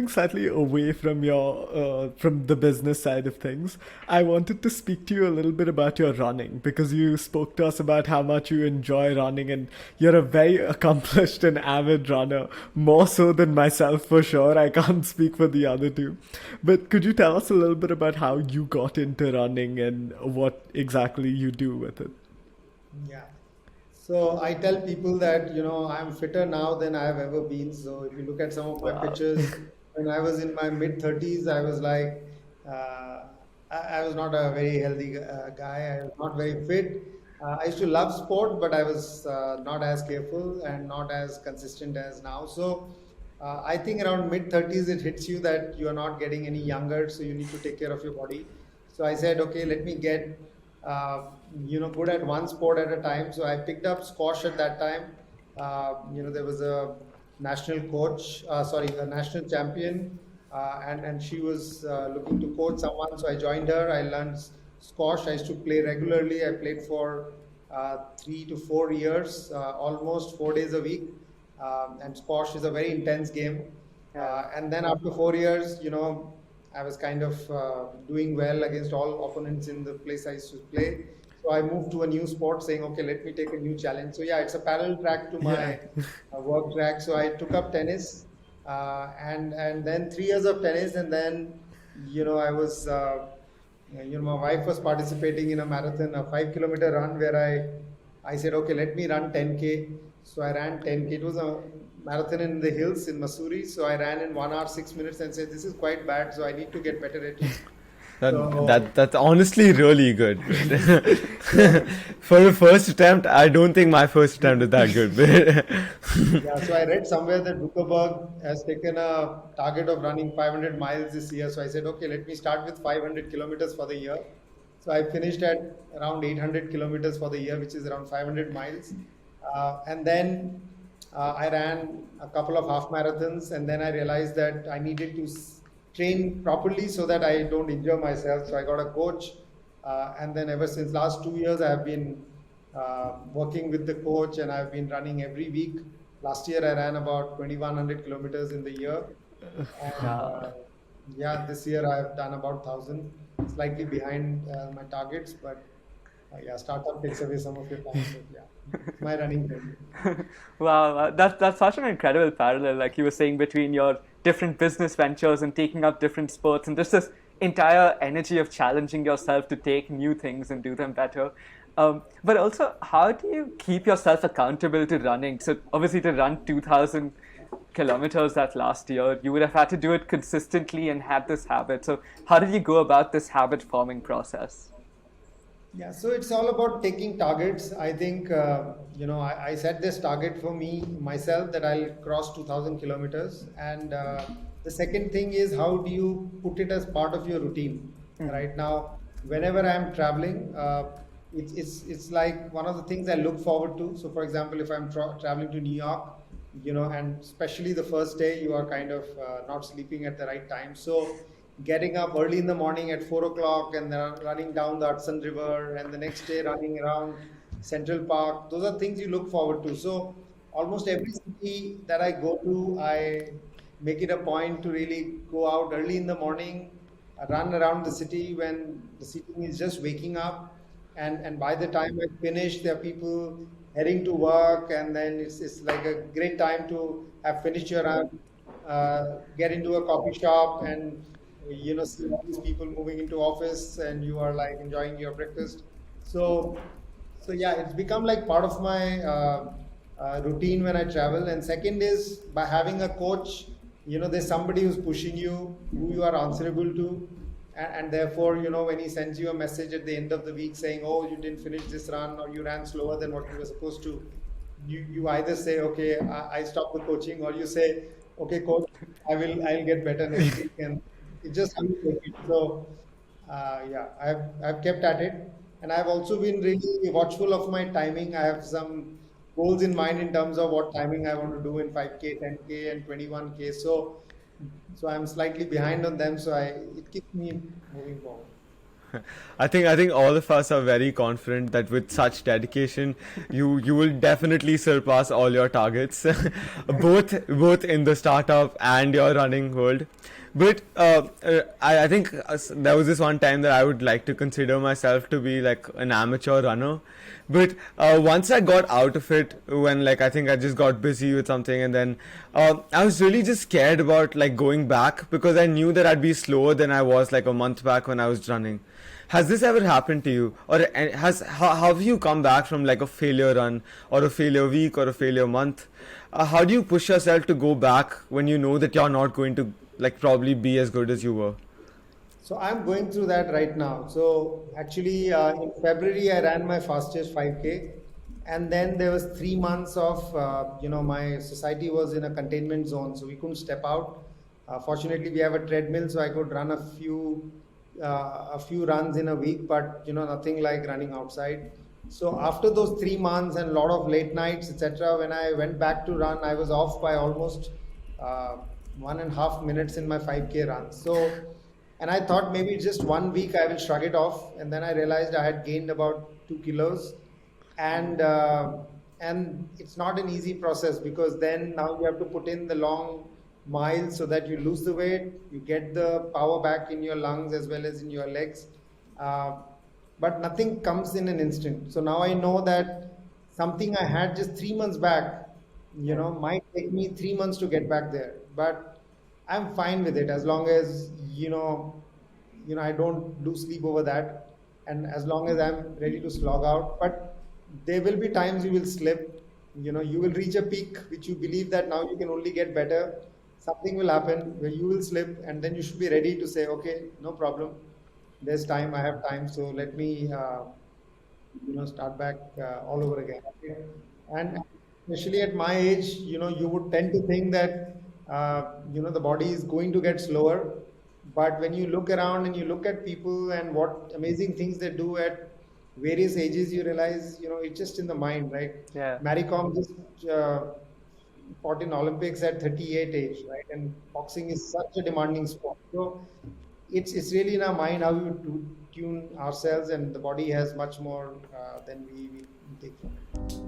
moving slightly away from your from the business side of things, I wanted to speak to you a little bit about your running because you spoke to us about how much you enjoy running, and you're a very accomplished and avid runner, more so than myself for sure. I can't speak for the other two, but could you tell us a little bit about how you got into running and what exactly you do with it? Yeah. So I tell people that, I'm fitter now than I have ever been. So if you look at some of my Wow. pictures, when I was in my mid 30s, I was like, I was not a very healthy guy. I was not very fit. I used to love sport, but I was not as careful and not as consistent as now. So I think around mid 30s, it hits you that you are not getting any younger. So you need to take care of your body. So I said, okay, let me get good at one sport at a time. So I picked up squash at that time. There was a national coach, sorry, a national champion, and she was looking to coach someone. So I joined her. I learned squash. I used to play regularly. I played for 3 to 4 years, almost 4 days a week. And squash is a very intense game. Yeah. And then after 4 years, I was kind of doing well against all opponents in the place I used to play. So I moved to a new sport saying, okay, let me take a new challenge. So yeah, it's a parallel track to Yeah. my work track. So I took up tennis and then 3 years of tennis. And then, I was, my wife was participating in a marathon, a 5 kilometer run where I said, okay, let me run 10K. So I ran 10K. It was a marathon in the hills in Missouri. So I ran in 1 hour, 6 minutes and said, this is quite bad. So I need to get better at it. So, That's honestly really good. so For the first attempt, I don't think my first attempt is that good. yeah, so I read somewhere that Zuckerberg has taken a target of running 500 miles this year. So I said, okay, let me start with 500 kilometers for the year. So I finished at around 800 kilometers for the year, which is around 500 miles. And then I ran a couple of half marathons, and then I realized that I needed to train properly so that I don't injure myself. So I got a coach, and then ever since last 2 years, I have been working with the coach, and I've been running every week. Last year, I ran about 2,100 kilometers in the year, and yeah, this year I've done about 1,000, slightly behind my targets, but yeah, startup takes away some of your time, but yeah, it's my running journey. Wow, that's such an incredible parallel, like you were saying, between your different business ventures and taking up different sports, and just this entire energy of challenging yourself to take new things and do them better. But also, how do you keep yourself accountable to running? So obviously, to run 2,000 kilometers that last year, you would have had to do it consistently and had this habit. So how did you go about this habit forming process? Yeah, so it's all about taking targets. I think, I set this target for me, myself, that I'll cross 2000 kilometers. And the second thing is, how do you put it as part of your routine? Right now, whenever I'm traveling, it's like one of the things I look forward to. So, for example, if I'm traveling to New York, and especially the first day, you are kind of not sleeping at the right time. So, getting up early in the morning at 4 o'clock and then running down the Hudson River, and the next day running around Central Park. Those are things you look forward to. So almost every city that I go to, I make it a point to really go out early in the morning, run around the city when the city is just waking up. And by the time I finish, there are people heading to work, and then it's like a great time to have finished your run, get into a coffee shop, and see all these people moving into office, and you are like enjoying your breakfast. So so yeah, it's become like part of my routine when I travel. And second is, by having a coach, there's somebody who's pushing you, who you are answerable to. And therefore, when he sends you a message at the end of the week saying, oh, you didn't finish this run, or you ran slower than what you were supposed to, you either say, okay, I stop the coaching, or you say, okay, coach, I'll get better next week. And it's just how you take it. So yeah, I've kept at it, and I've also been really watchful of my timing. I have some goals in mind in terms of what timing I want to do in 5K, 10K, and 21K. So I'm slightly behind on them. So it keeps me moving forward. I think all of us are very confident that with such dedication, you will definitely surpass all your targets, both in the startup and your running world. But I think there was this one time that I would like to consider myself to be like an amateur runner. But once I got out of it, when like I think I just got busy with something, and then I was really just scared about like going back because I knew that I'd be slower than I was like a month back when I was running. Has this ever happened to you, or how have you come back from like a failure run or a failure week or a failure month? How do you push yourself to go back when you know that you're not going to like probably be as good as you were? So I'm going through that right now. So actually, in February, I ran my fastest 5K, and then there was 3 months of my society was in a containment zone, so we couldn't step out. Fortunately, we have a treadmill, so I could run a few runs in a week, but nothing like running outside. So after those 3 months and a lot of late nights, etc., when I went back to run, I was off by almost 1.5 minutes in my 5K run. So, and I thought maybe just 1 week I will shrug it off, and then I realized I had gained about 2 kilos, and it's not an easy process because then now you have to put in the long miles so that you lose the weight, you get the power back in your lungs as well as in your legs. Uh, but nothing comes in an instant. So now I know that something I had just 3 months back, might take me 3 months to get back there. But I'm fine with it as long as I don't lose sleep over that, and as long as I'm ready to slog out. But there will be times you will slip. You will reach a peak which you believe that now you can only get better. Something will happen where you will slip, and then you should be ready to say, okay, no problem. There's time. I have time. So let me, start back all over again. And especially at my age, you would tend to think that, the body is going to get slower. But when you look around and you look at people and what amazing things they do at various ages, you realize, it's just in the mind, right? Yeah. Mary Kom just fought in Olympics at 38 age, right? And boxing is such a demanding sport. So it's really in our mind how we tune ourselves, and the body has much more than we take from it.